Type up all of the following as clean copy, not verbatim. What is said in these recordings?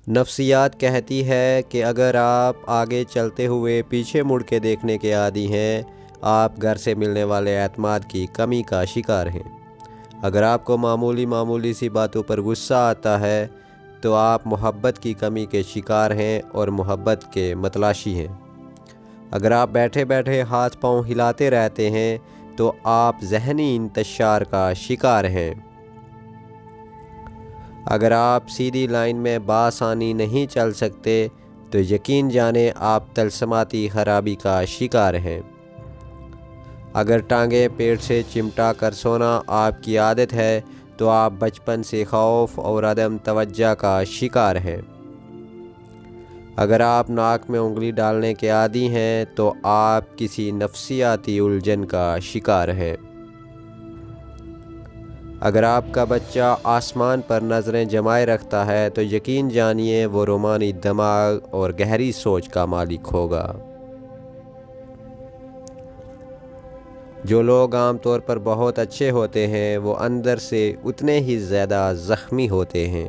نفسیات کہتی ہے کہ اگر آپ آگے چلتے ہوئے پیچھے مڑ کے دیکھنے کے عادی ہیں، آپ گھر سے ملنے والے اعتماد کی کمی کا شکار ہیں۔ اگر آپ کو معمولی سی باتوں پر غصہ آتا ہے تو آپ محبت کی کمی کے شکار ہیں اور محبت کے متلاشی ہیں۔ اگر آپ بیٹھے بیٹھے ہاتھ پاؤں ہلاتے رہتے ہیں تو آپ ذہنی انتشار کا شکار ہیں۔ اگر آپ سیدھی لائن میں بآسانی نہیں چل سکتے تو یقین جانیں آپ طلسماتی خرابی کا شکار ہیں۔ اگر ٹانگیں پیٹ سے چمٹا کر سونا آپ کی عادت ہے تو آپ بچپن سے خوف اور عدم توجہ کا شکار ہیں۔ اگر آپ ناک میں انگلی ڈالنے کے عادی ہیں تو آپ کسی نفسیاتی الجھن کا شکار ہیں۔ اگر آپ کا بچہ آسمان پر نظریں جمائے رکھتا ہے تو یقین جانیے وہ رومانی دماغ اور گہری سوچ کا مالک ہوگا۔ جو لوگ عام طور پر بہت اچھے ہوتے ہیں وہ اندر سے اتنے ہی زیادہ زخمی ہوتے ہیں۔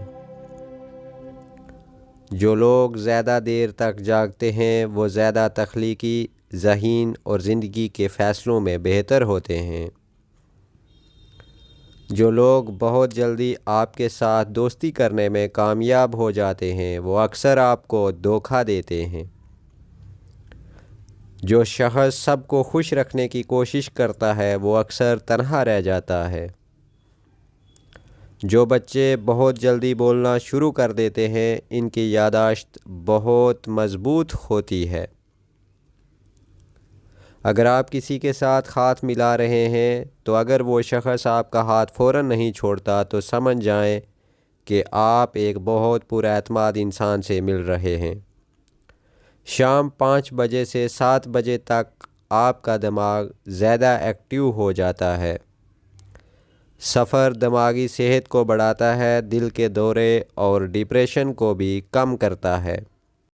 جو لوگ زیادہ دیر تک جاگتے ہیں وہ زیادہ تخلیقی، ذہین اور زندگی کے فیصلوں میں بہتر ہوتے ہیں۔ جو لوگ بہت جلدی آپ کے ساتھ دوستی کرنے میں کامیاب ہو جاتے ہیں وہ اکثر آپ کو دھوکہ دیتے ہیں۔ جو شخص سب کو خوش رکھنے کی کوشش کرتا ہے وہ اکثر تنہا رہ جاتا ہے۔ جو بچے بہت جلدی بولنا شروع کر دیتے ہیں ان کی یادداشت بہت مضبوط ہوتی ہے۔ اگر آپ کسی کے ساتھ ہاتھ ملا رہے ہیں تو اگر وہ شخص آپ کا ہاتھ فوراً نہیں چھوڑتا تو سمجھ جائیں کہ آپ ایک بہت پر اعتماد انسان سے مل رہے ہیں۔ شام 5 بجے سے 7 بجے تک آپ کا دماغ زیادہ ایکٹیو ہو جاتا ہے۔ سفر دماغی صحت کو بڑھاتا ہے، دل کے دورے اور ڈپریشن کو بھی کم کرتا ہے۔